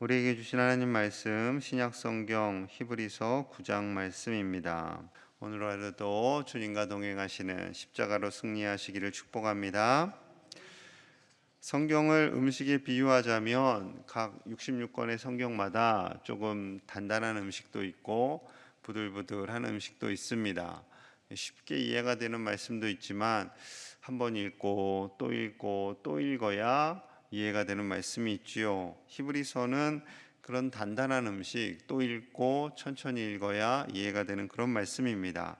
우리에게 주신 하나님 말씀 신약 성경 히브리서 9장 말씀입니다. 오늘 하루도 주님과 동행하시는 십자가로 승리하시기를 축복합니다. 성경을 음식에 비유하자면 각 66권의 성경마다 조금 단단한 음식도 있고 부들부들한 음식도 있습니다. 쉽게 이해가 되는 말씀도 있지만 한번 읽고 또 읽어야 이해가 되는 말씀이 있지요. 히브리서는 그런 단단한 음식, 또 읽고 천천히 읽어야 이해가 되는 그런 말씀입니다.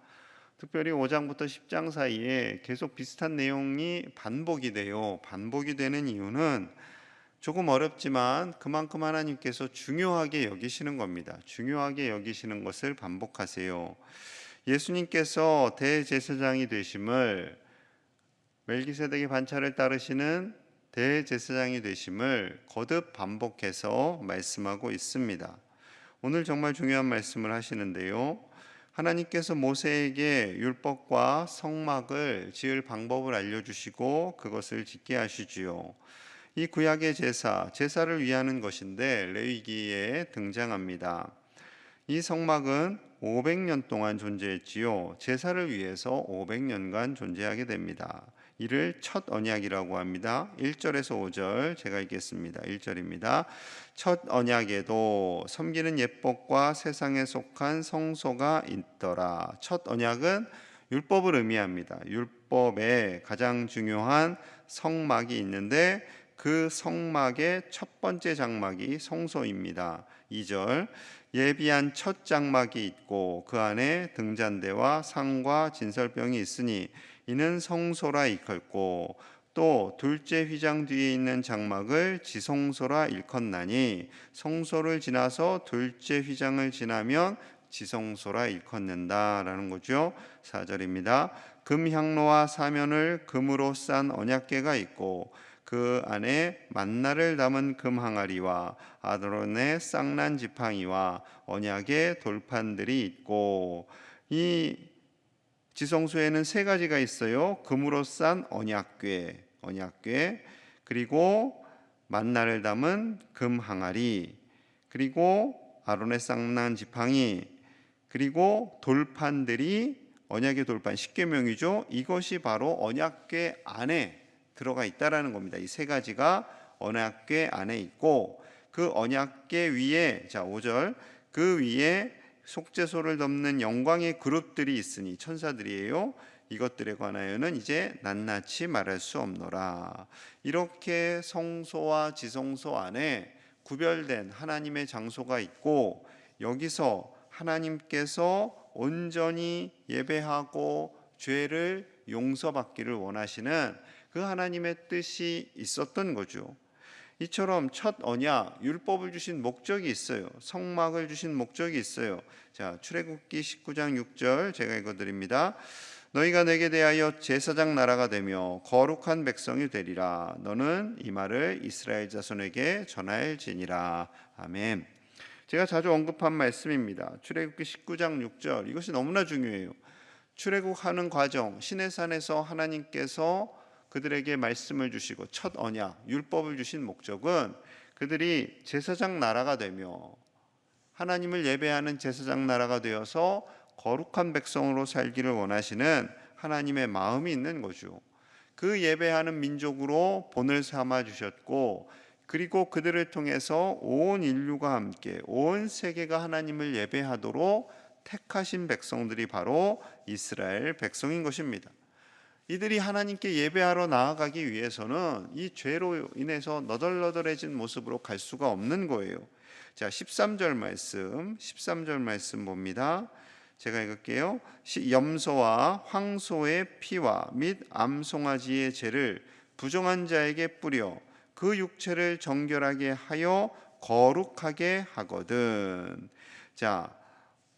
특별히 5장부터 10장 사이에 계속 비슷한 내용이 반복이 돼요. 반복이 되는 이유는 조금 어렵지만 그만큼 하나님께서 중요하게 여기시는 겁니다. 중요하게 여기시는 것을 반복하세요. 예수님께서 대제사장이 되심을, 멜기세덱의 반차를 따르시는 대제사장이 되심을 거듭 반복해서 말씀하고 있습니다. 오늘 정말 중요한 말씀을 하시는데요. 하나님께서 모세에게 율법과 성막을 지을 방법을 알려주시고 그것을 짓게 하시지요. 이 구약의 제사를 위하는 것인데 레위기에 등장합니다. 이 성막은 500년 동안 존재했지요. 제사를 위해서 500년간 존재하게 됩니다. 이를 첫 언약이라고 합니다. 1절에서 5절 제가 읽겠습니다. 1절입니다. 첫 언약에도 섬기는 예법과 세상에 속한 성소가 있더라. 첫 언약은 율법을 의미합니다. 율법에 가장 중요한 성막이 있는데 그 성막의 첫 번째 장막이 성소입니다. 2절 예비한 첫 장막이 있고 그 안에 등잔대와 상과 진설병이 있으니 이는 성소라 일컫고 또 둘째 휘장 뒤에 있는 장막을 지성소라 일컫나니 성소를 지나서 둘째 휘장을 지나면 지성소라 일컫는다라는 거죠. 4절입니다. 금향로와 사면을 금으로 싼 언약궤가 있고 그 안에 만나를 담은 금 항아리와 아론의 쌍난 지팡이와 언약의 돌판들이 있고, 이 지성소에는 세 가지가 있어요. 금으로 싼 언약궤, 그리고 만나를 담은 금 항아리, 그리고 아론의 쌍난 지팡이, 그리고 돌판들이 언약의 돌판, 십계명이죠. 이것이 바로 언약궤 안에 들어가 있다라는 겁니다. 이 세 가지가 언약궤 안에 있고 그 언약궤 위에 5절 그 위에 속죄소를 덮는 영광의 그룹들이 있으니 천사들이에요. 이것들에 관하여는 이제 낱낱이 말할 수 없노라. 이렇게 성소와 지성소 안에 구별된 하나님의 장소가 있고 여기서 하나님께서 온전히 예배하고 죄를 용서받기를 원하시는 그 하나님의 뜻이 있었던 거죠. 이처럼 첫 언약, 율법을 주신 목적이 있어요. 성막을 주신 목적이 있어요. 자, 출애굽기 19장 6절 제가 읽어드립니다. 너희가 내게 대하여 제사장 나라가 되며 거룩한 백성이 되리라. 너는 이 말을 이스라엘 자손에게 전할지니라. 아멘. 제가 자주 언급한 말씀입니다. 출애굽기 19장 6절 이것이 너무나 중요해요. 출애굽하는 과정, 시내산에서 하나님께서 그들에게 말씀을 주시고 첫 언약, 율법을 주신 목적은 그들이 제사장 나라가 되며 하나님을 예배하는 제사장 나라가 되어서 거룩한 백성으로 살기를 원하시는 하나님의 마음이 있는 거죠. 그 예배하는 민족으로 본을 삼아 주셨고 그리고 그들을 통해서 온 인류가 함께 온 세계가 하나님을 예배하도록 택하신 백성들이 바로 이스라엘 백성인 것입니다. 이들이 하나님께 예배하러 나아가기 위해서는 이 죄로 인해서 너덜너덜해진 모습으로 갈 수가 없는 거예요. 자, 13절 말씀 봅니다. 제가 읽을게요. 염소와 황소의 피와 및 암송아지의 죄를 부정한 자에게 뿌려 그 육체를 정결하게 하여 거룩하게 하거든. 자,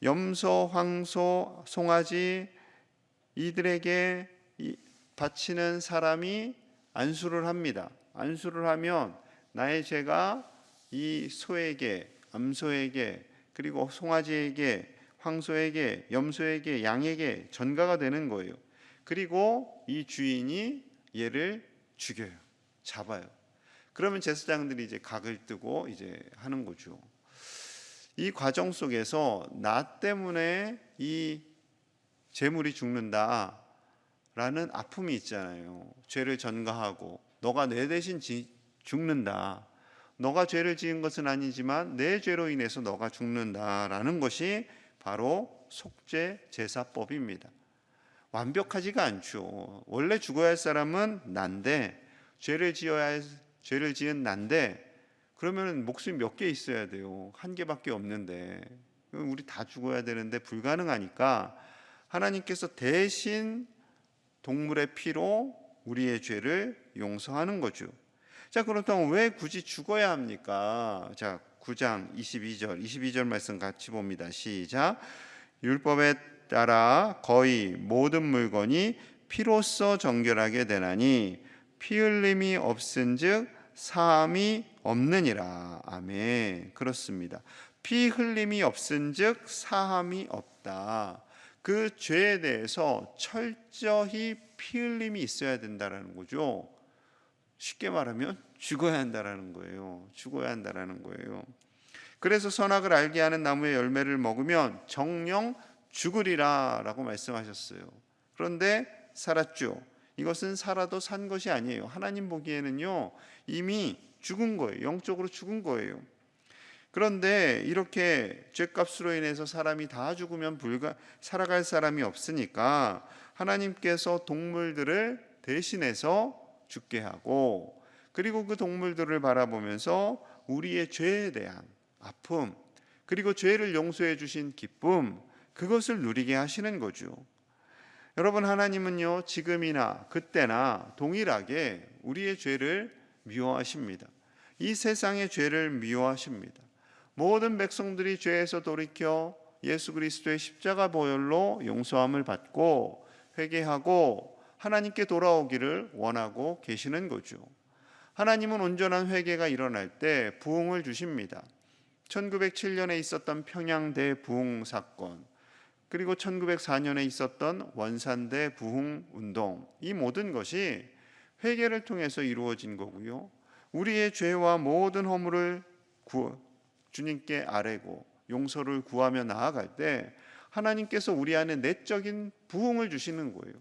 염소, 황소, 송아지 이들에게 바치는 사람이 안수를 합니다. 안수를 하면 나의 죄가 이 소에게, 암소에게, 그리고 송아지에게, 황소에게, 염소에게, 양에게 전가가 되는 거예요. 그리고 이 주인이 얘를 죽여요. 잡아요. 그러면 제사장들이 이제 각을 뜨고 이제 하는 거죠. 이 과정 속에서 나 때문에 이 재물이 죽는다라는 아픔이 있잖아요. 죄를 전가하고 너가 내 대신 죽는다. 너가 죄를 지은 것은 아니지만 내 죄로 인해서 너가 죽는다라는 것이 바로 속죄 제사법입니다. 완벽하지가 않죠. 원래 죽어야 할 사람은 난데 죄를 지은 난데 그러면 목숨이 몇 개 있어야 돼요. 한 개밖에 없는데 우리 다 죽어야 되는데 불가능하니까 하나님께서 대신 동물의 피로 우리의 죄를 용서하는 거죠. 자, 그렇다면 왜 굳이 죽어야 합니까? 자, 9장 22절 말씀 같이 봅니다. 시작. 율법에 따라 거의 모든 물건이 피로써 정결하게 되나니 피 흘림이 없은즉 사함이 없느니라. 아멘. 그렇습니다. 피 흘림이 없은즉 사함이 없다. 그 죄에 대해서 철저히 피 흘림이 있어야 된다라는 거죠. 쉽게 말하면 죽어야 한다라는 거예요. 죽어야 한다라는 거예요. 그래서 선악을 알게 하는 나무의 열매를 먹으면 정령 죽으리라라고 말씀하셨어요. 그런데 살았죠. 이것은 살아도 산 것이 아니에요. 하나님 보기에는요 이미 죽은 거예요. 영적으로 죽은 거예요. 그런데 이렇게 죄값으로 인해서 사람이 다 죽으면 살아갈 사람이 없으니까 하나님께서 동물들을 대신해서 죽게 하고, 그리고 그 동물들을 바라보면서 우리의 죄에 대한 아픔, 그리고 죄를 용서해 주신 기쁨, 그것을 누리게 하시는 거죠. 여러분, 하나님은요 지금이나 그때나 동일하게 우리의 죄를 미워하십니다. 이 세상의 죄를 미워하십니다. 모든 백성들이 죄에서 돌이켜 예수 그리스도의 십자가 보혈로 용서함을 받고 회개하고 하나님께 돌아오기를 원하고 계시는 거죠. 하나님은 온전한 회개가 일어날 때 부흥을 주십니다. 1907년에 있었던 평양대 부흥 사건, 그리고 1904년에 있었던 원산대 부흥 운동, 이 모든 것이 회개를 통해서 이루어진 거고요. 우리의 죄와 모든 허물을 주님께 아뢰고 용서를 구하며 나아갈 때 하나님께서 우리 안에 내적인 부흥을 주시는 거예요.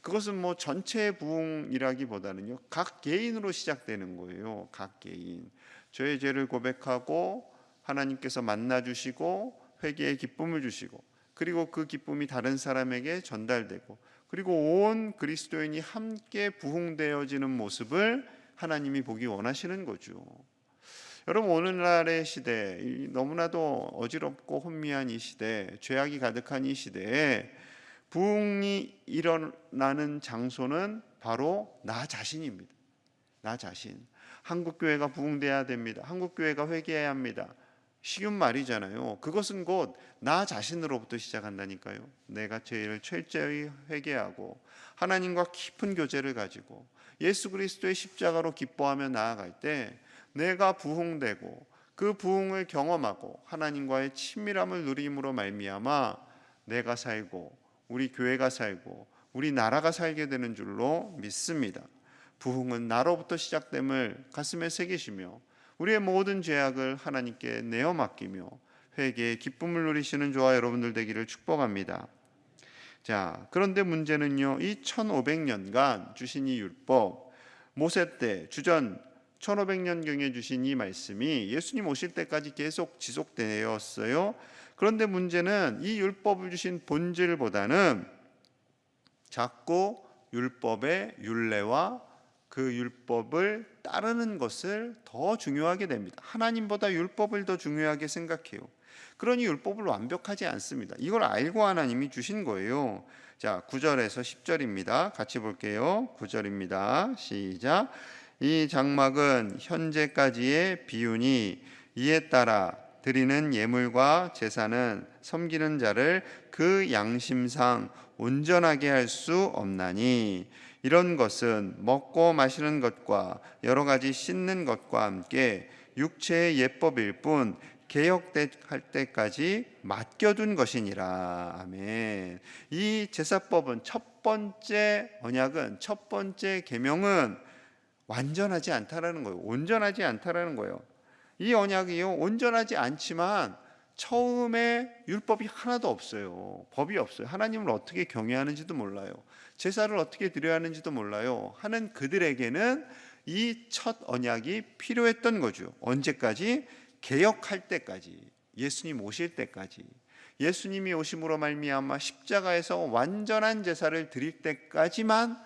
그것은 뭐 전체의 부흥이라기보다는요 각 개인으로 시작되는 거예요. 각 개인 저의 죄를 고백하고 하나님께서 만나주시고 회개의 기쁨을 주시고, 그리고 그 기쁨이 다른 사람에게 전달되고, 그리고 온 그리스도인이 함께 부흥되어지는 모습을 하나님이 보기 원하시는 거죠. 여러분, 오늘날의 시대, 너무나도 어지럽고 혼미한 이 시대, 죄악이 가득한 이 시대에 부흥이 일어나는 장소는 바로 나 자신입니다. 나 자신. 한국교회가 부흥돼야 됩니다. 한국교회가 회개해야 합니다. 쉬운 말이잖아요. 그것은 곧 나 자신으로부터 시작한다니까요. 내가 죄를 철저히 회개하고 하나님과 깊은 교제를 가지고 예수 그리스도의 십자가로 기뻐하며 나아갈 때 내가 부흥되고 그 부흥을 경험하고 하나님과의 친밀함을 누림으로 말미암아 내가 살고 우리 교회가 살고 우리 나라가 살게 되는 줄로 믿습니다. 부흥은 나로부터 시작됨을 가슴에 새기시며 우리의 모든 죄악을 하나님께 내어 맡기며 회개의 기쁨을 누리시는 저와 여러분들 되기를 축복합니다. 자, 그런데 문제는요, 이 1500년간 주신 이 율법, 모세 때 주전 1500년경에 주신 이 말씀이 예수님 오실 때까지 계속 지속되었어요. 그런데 문제는 이 율법을 주신 본질보다는 자꾸 율법의 율례와 그 율법을 따르는 것을 더 중요하게 됩니다. 하나님보다 율법을 더 중요하게 생각해요. 그러니 율법을 완벽하지 않습니다. 이걸 알고 하나님이 주신 거예요. 자, 9절에서 10절입니다. 같이 볼게요. 9절입니다. 시작. 이 장막은 현재까지의 비유니 이에 따라 드리는 예물과 제사는 섬기는 자를 그 양심상 온전하게 할 수 없나니 이런 것은 먹고 마시는 것과 여러 가지 씻는 것과 함께 육체의 예법일 뿐 개혁할 때까지 맡겨둔 것이니라. 아멘. 이 제사법은 첫 번째 언약은, 첫 번째 계명은 완전하지 않다라는 거예요. 온전하지 않다라는 거예요. 이 언약이요, 온전하지 않지만 처음에 율법이 하나도 없어요. 법이 없어요. 하나님을 어떻게 경외하는지도 몰라요. 제사를 어떻게 드려야 하는지도 몰라요. 하는 그들에게는 이 첫 언약이 필요했던 거죠. 언제까지? 개역할 때까지, 예수님 오실 때까지. 예수님이 오심으로 말미암아 십자가에서 완전한 제사를 드릴 때까지만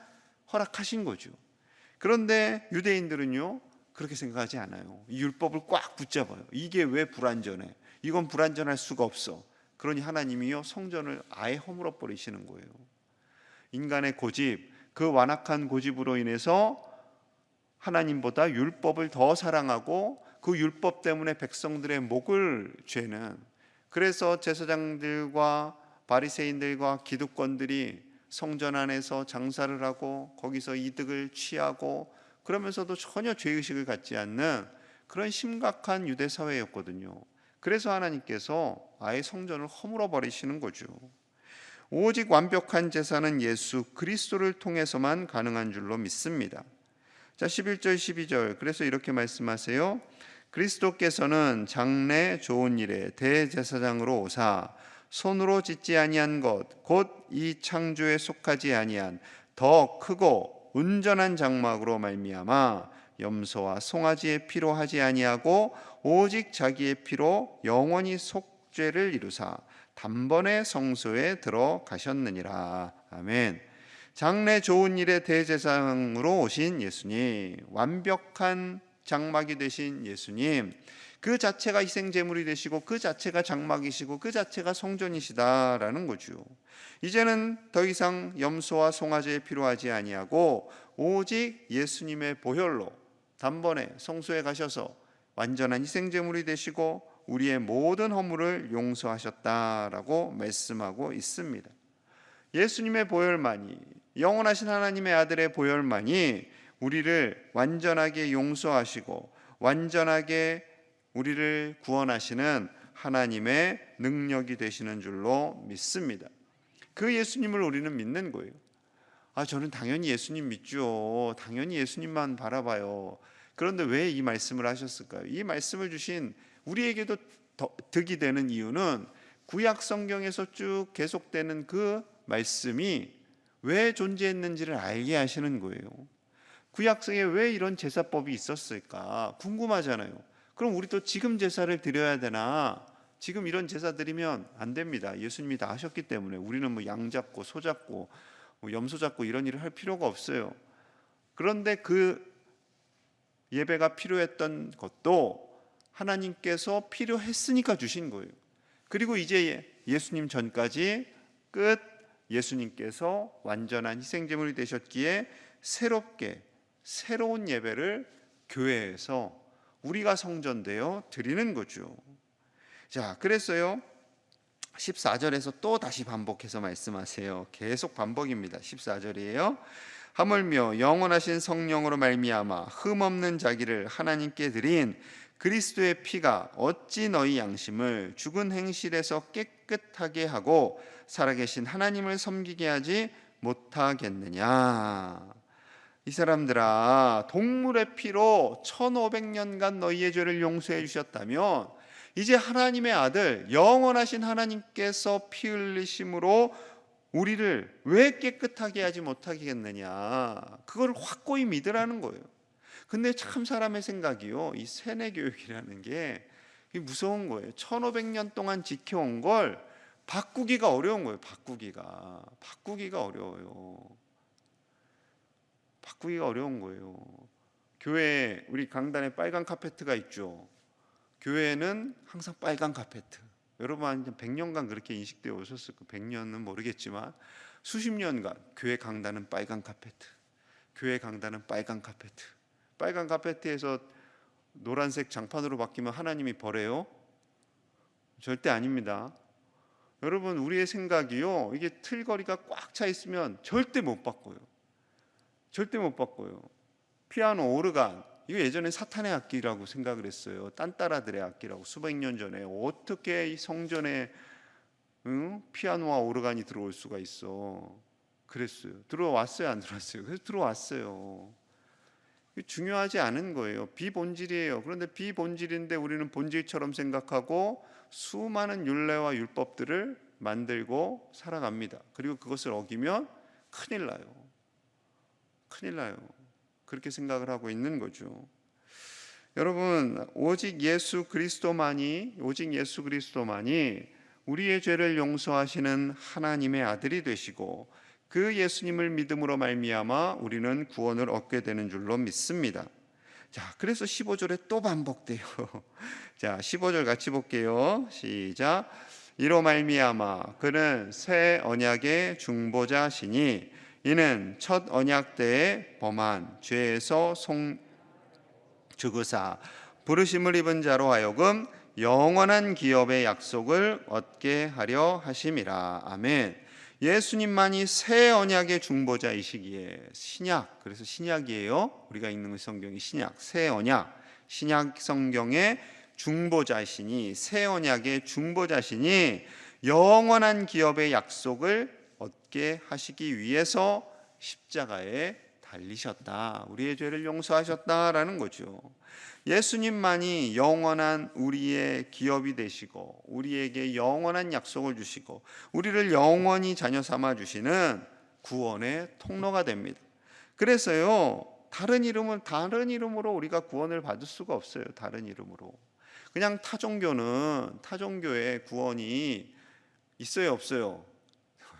허락하신 거죠. 그런데 유대인들은요, 그렇게 생각하지 않아요. 이 율법을 꽉 붙잡아요. 이게 왜 불완전해? 이건 불완전할 수가 없어. 그러니 하나님이요, 성전을 아예 허물어 버리시는 거예요. 인간의 고집, 그 완악한 고집으로 인해서 하나님보다 율법을 더 사랑하고 그 율법 때문에 백성들의 목을 죄는, 그래서 제사장들과 바리새인들과 기득권들이 성전 안에서 장사를 하고 거기서 이득을 취하고 그러면서도 전혀 죄의식을 갖지 않는 그런 심각한 유대 사회였거든요. 그래서 하나님께서 아예 성전을 허물어 버리시는 거죠. 오직 완벽한 제사는 예수 그리스도를 통해서만 가능한 줄로 믿습니다. 자, 11절 12절. 그래서 이렇게 말씀하세요. 그리스도께서는 장래 좋은 일에 대제사장으로 오사 손으로 짓지 아니한 것 곧 이 창조에 속하지 아니한 더 크고 온전한 장막으로 말미암아 염소와 송아지의 피로 하지 아니하고 오직 자기의 피로 영원히 속죄를 이루사 단번에 성소에 들어가셨느니라. 아멘. 장래 좋은 일의 대제사장으로 오신 예수님, 완벽한 장막이 되신 예수님, 그 자체가 희생제물이 되시고 그 자체가 장막이시고 그 자체가 성전이시다라는 거죠. 이제는 더 이상 염소와 송아지에 필요하지 아니하고 오직 예수님의 보혈로 단번에 성소에 가셔서 완전한 희생제물이 되시고 우리의 모든 허물을 용서하셨다라고 말씀하고 있습니다. 예수님의 보혈만이, 영원하신 하나님의 아들의 보혈만이 우리를 완전하게 용서하시고 완전하게 우리를 구원하시는 하나님의 능력이 되시는 줄로 믿습니다. 그 예수님을 우리는 믿는 거예요. 저는 당연히 예수님 믿죠. 당연히 예수님만 바라봐요. 그런데 왜 이 말씀을 하셨을까요? 이 말씀을 주신 우리에게도 득이 되는 이유는 구약 성경에서 쭉 계속되는 그 말씀이 왜 존재했는지를 알게 하시는 거예요. 구약성에 왜 이런 제사법이 있었을까 궁금하잖아요. 그럼 우리도 지금 제사를 드려야 되나? 지금 이런 제사 드리면 안 됩니다. 예수님이 다 하셨기 때문에 우리는 뭐 양 잡고 소 잡고 염소 잡고 이런 일을 할 필요가 없어요. 그런데 그 예배가 필요했던 것도 하나님께서 필요했으니까 주신 거예요. 그리고 이제 예수님 전까지 끝 예수님께서 완전한 희생제물이 되셨기에 새롭게 새로운 예배를 교회에서 우리가 성전되어 드리는 거죠. 자, 그래서요 14절에서 또 다시 반복해서 말씀하세요. 계속 반복입니다. 14절이에요. 하물며 영원하신 성령으로 말미암아 흠없는 자기를 하나님께 드린 그리스도의 피가 어찌 너희 양심을 죽은 행실에서 깨끗하게 하고 살아계신 하나님을 섬기게 하지 못하겠느냐. 이 사람들아, 동물의 피로 1500년간 너희의 죄를 용서해 주셨다면 이제 하나님의 아들 영원하신 하나님께서 피 흘리심으로 우리를 왜 깨끗하게 하지 못하겠느냐. 그걸 확고히 믿으라는 거예요. 근데 참 사람의 생각이요, 이 세뇌교육이라는 게 무서운 거예요. 1500년 동안 지켜온 걸 바꾸기가 어려운 거예요. 바꾸기가 어려워요. 바꾸기가 어려운 거예요. 교회에 우리 강단에 빨간 카페트가 있죠. 교회는 항상 빨간 카페트. 여러분 한 100년간 그렇게 인식되어 오셨을 거예요. 100년은 모르겠지만 수십 년간 교회 강단은 빨간 카페트. 교회 강단은 빨간 카페트. 빨간 카페트에서 노란색 장판으로 바뀌면 하나님이 벌해요? 절대 아닙니다. 여러분, 우리의 생각이요, 이게 틀거리가 꽉 차 있으면 절대 못 바꿔요. 절대 못 바꿔요. 피아노, 오르간, 이거 예전에 사탄의 악기라고 생각을 했어요. 딴따라들의 악기라고. 수백 년 전에 어떻게 이 성전에 피아노와 오르간이 들어올 수가 있어. 그랬어요. 들어왔어요, 안 들어왔어요? 그래서 들어왔어요. 중요하지 않은 거예요. 비본질이에요. 그런데 비본질인데 우리는 본질처럼 생각하고 수많은 율례와 율법들을 만들고 살아갑니다. 그리고 그것을 어기면 큰일 나요. 큰일 나요. 그렇게 생각을 하고 있는 거죠. 여러분, 오직 예수 그리스도만이 우리의 죄를 용서하시는 하나님의 아들이 되시고 그 예수님을 믿음으로 말미암아 우리는 구원을 얻게 되는 줄로 믿습니다. 자, 그래서 15절에 또 반복돼요. 자, 15절 같이 볼게요. 시작. 이로 말미암아 그는 새 언약의 중보자시니 이는 첫 언약 때에 범한 죄에서 죽으사 부르심을 입은 자로 하여금 영원한 기업의 약속을 얻게 하려 하심이라. 아멘. 예수님만이 새 언약의 중보자이시기에 신약, 그래서 신약이에요. 우리가 읽는 성경이 신약, 새 언약, 신약 성경의 중보자시니, 새 언약의 중보자시니 영원한 기업의 약속을 얻게 하시기 위해서 십자가에 달리셨다. 우리의 죄를 용서하셨다라는 거죠. 예수님만이 영원한 우리의 기업이 되시고 우리에게 영원한 약속을 주시고 우리를 영원히 자녀 삼아 주시는 구원의 통로가 됩니다. 그래서요, 다른 이름으로 우리가 구원을 받을 수가 없어요. 다른 이름으로. 그냥 타종교에 구원이 있어요, 없어요?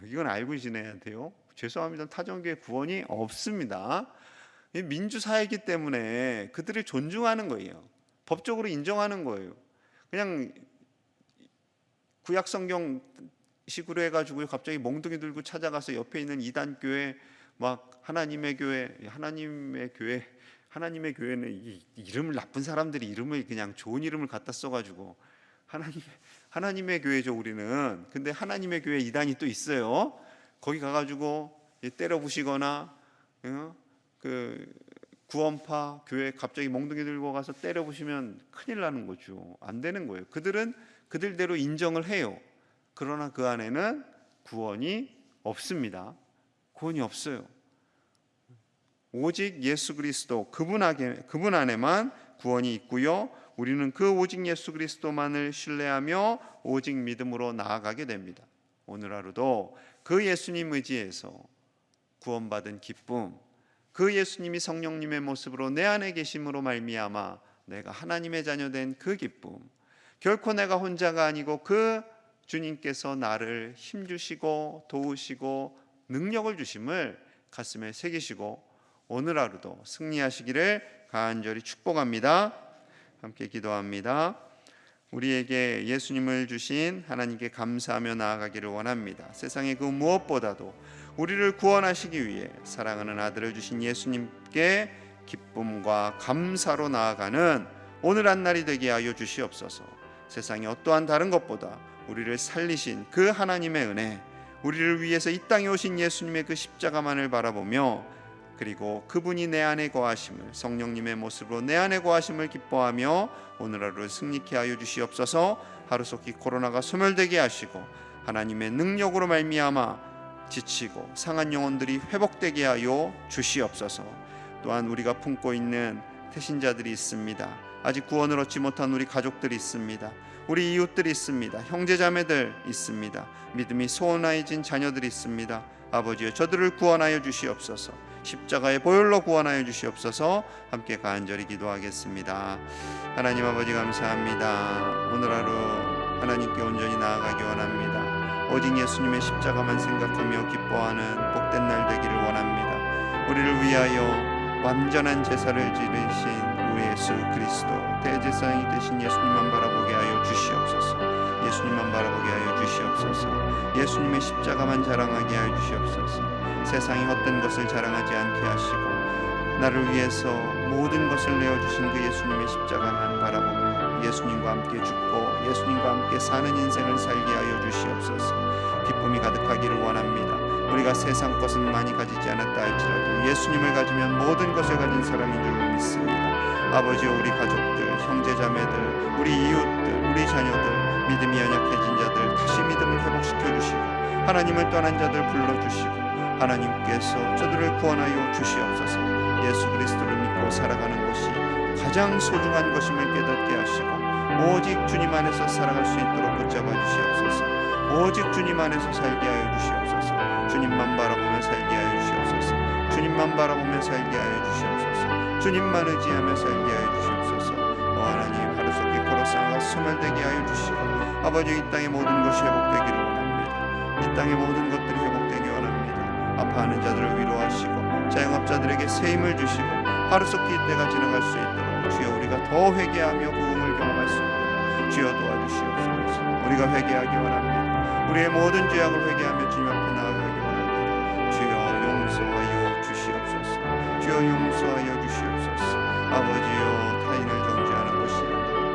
이건 알고 지내야 돼요. 죄송합니다. 타종교에 구원이 없습니다. 민주사회이기 때문에 그들을 존중하는 거예요. 법적으로 인정하는 거예요. 그냥 구약성경 식으로 해가지고 갑자기 몽둥이 들고 찾아가서 옆에 있는 이단교회 막 하나님의 교회는 이 이름을 나쁜 사람들이 이름을 그냥 좋은 이름을 갖다 써가지고 하나님의 교회죠 우리는. 근데 하나님의 교회 이단이 또 있어요. 거기 가가지고 때려 부시거나 그 구원파 교회 갑자기 몽둥이 들고 가서 때려 부시면 큰일 나는 거죠. 안 되는 거예요. 그들은 그들대로 인정을 해요. 그러나 그 안에는 구원이 없습니다. 구원이 없어요. 오직 예수 그리스도 그분 안에만 구원이 있고요. 우리는 그 오직 예수 그리스도만을 신뢰하며 오직 믿음으로 나아가게 됩니다. 오늘 하루도 그 예수님 의지해서 구원받은 기쁨, 그 예수님이 성령님의 모습으로 내 안에 계심으로 말미암아 내가 하나님의 자녀된 그 기쁨, 결코 내가 혼자가 아니고 그 주님께서 나를 힘주시고 도우시고 능력을 주심을 가슴에 새기시고 오늘 하루도 승리하시기를 간절히 축복합니다. 함께 기도합니다. 우리에게 예수님을 주신 하나님께 감사하며 나아가기를 원합니다. 세상의 그 무엇보다도 우리를 구원하시기 위해 사랑하는 아들을 주신 예수님께 기쁨과 감사로 나아가는 오늘 한 날이 되게 하여 주시옵소서. 세상의 어떠한 다른 것보다 우리를 살리신 그 하나님의 은혜, 우리를 위해서 이 땅에 오신 예수님의 그 십자가만을 바라보며 그리고 그분이 내 안에 거하심을, 성령님의 모습으로 내 안에 거하심을 기뻐하며 오늘 하루를 승리케 하여 주시옵소서. 하루속히 코로나가 소멸되게 하시고 하나님의 능력으로 말미암아 지치고 상한 영혼들이 회복되게 하여 주시옵소서. 또한 우리가 품고 있는 태신자들이 있습니다. 아직 구원을 얻지 못한 우리 가족들이 있습니다. 우리 이웃들이 있습니다. 형제자매들 있습니다. 믿음이 소원해진 자녀들이 있습니다. 아버지여, 저들을 구원하여 주시옵소서. 십자가의 보혈로 구원하여 주시옵소서. 함께 간절히 기도하겠습니다. 하나님 아버지 감사합니다. 오늘 하루 하나님께 온전히 나아가기 원합니다. 오직 예수님의 십자가만 생각하며 기뻐하는 복된 날 되기를 원합니다. 우리를 위하여 완전한 제사를 지르신 우리 예수 그리스도 대제사장이 되신 예수님만 바라보게 하여 주시옵소서. 예수님만 바라보게 하여 주시옵소서. 예수님의 십자가만 자랑하게 하여 주시옵소서. 세상이 헛된 것을 자랑하지 않게 하시고 나를 위해서 모든 것을 내어주신 그 예수님의 십자가만 바라보며 예수님과 함께 죽고 예수님과 함께 사는 인생을 살게 하여 주시옵소서. 기쁨이 가득하기를 원합니다. 우리가 세상 것은 많이 가지지 않았다 할지라도 예수님을 가지면 모든 것을 가진 사람인 줄 믿습니다. 아버지여, 우리 가족들, 형제자매들, 우리 이웃들, 우리 자녀들, 믿음이 연약해진 자들 다시 믿음을 회복시켜 주시고 하나님을 떠난 자들 불러주시고 하나님께서 저들을 구원하여 주시옵소서. 예수 그리스도를 믿고 살아가는 것이 가장 소중한 것임을 깨닫게 하시고 오직 주님 안에서 살아갈 수 있도록 붙잡아 주시옵소서. 오직 주님 안에서 살게 하여 주시옵소서. 주님만 바라보며 살게 하여 주시옵소서. 주님만 바라보며 살게 하여 주시옵소서. 주님만 의지하며 살게 하여 주시옵소서. 하나님, 하루속히 코로나가 소멸되게 하여 주시고 아버지, 이 땅의 모든 것이 회복되기를 원합니다. 이 땅의 모든 것들이 회복되기 원합니다. 아파하는 자들을 위로하시고 자영업자들에게 새 힘을 주시고 하루속히 이때가 지나갈 수 있도록 주여 우리가 더 회개하며 부흥을 경험할 수 있도록 주여 도와주시옵소서. 우리가 회개하기 원합니다. 우리의 모든 죄악을 회개하며 주님 앞에 나아가기 원합니다. 주여 용서하여 주시옵소서. 주여 용서하여 주시옵소서. 아버지여, 타인을 정죄하는 것이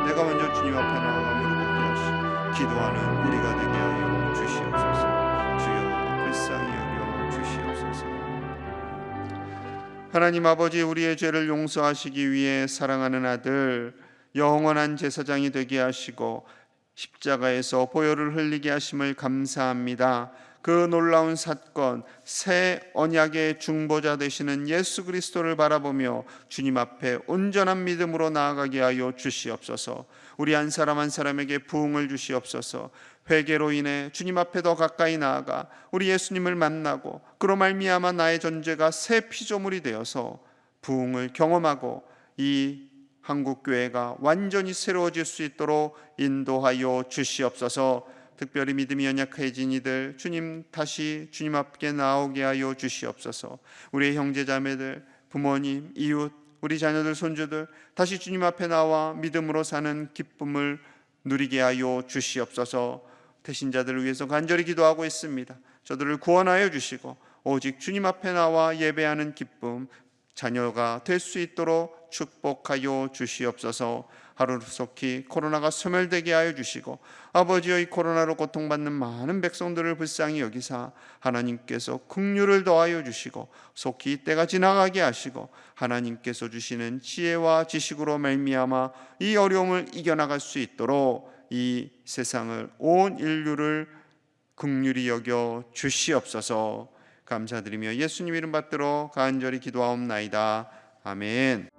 내가 먼저 주님 앞에 나아가며 회개하시고 기도하는 우리가 되게 하여 주시옵소서. 주여 불쌍히 여겨 주시옵소서. 하나님 아버지, 우리의 죄를 용서하시기 위해 사랑하는 아들 영원한 제사장이 되게 하시고 십자가에서 보혈을 흘리게 하심을 감사합니다. 그 놀라운 사건, 새 언약의 중보자 되시는 예수 그리스도를 바라보며 주님 앞에 온전한 믿음으로 나아가게 하여 주시옵소서. 우리 한 사람 한 사람에게 부흥을 주시옵소서. 회개로 인해 주님 앞에 더 가까이 나아가 우리 예수님을 만나고 그로 말미암아 나의 존재가 새 피조물이 되어서 부흥을 경험하고 이 한국교회가 완전히 새로워질 수 있도록 인도하여 주시옵소서. 특별히 믿음이 연약해진 이들 주님 다시 주님 앞에 나오게 하여 주시옵소서. 우리의 형제자매들, 부모님, 이웃, 우리 자녀들, 손주들 다시 주님 앞에 나와 믿음으로 사는 기쁨을 누리게 하여 주시옵소서. 태신자들을 위해서 간절히 기도하고 있습니다. 저들을 구원하여 주시고 오직 주님 앞에 나와 예배하는 기쁨, 자녀가 될 수 있도록 축복하여 주시옵소서. 하루속히 코로나가 소멸되게 하여 주시고 아버지여, 이 코로나로 고통받는 많은 백성들을 불쌍히 여기사 하나님께서 긍휼을 더하여 주시고 속히 이 때가 지나가게 하시고 하나님께서 주시는 지혜와 지식으로 말미암아 이 어려움을 이겨나갈 수 있도록 이 세상을, 온 인류를 긍휼히 여겨 주시옵소서. 감사드리며 예수님 이름 받들어 간절히 기도하옵나이다. 아멘.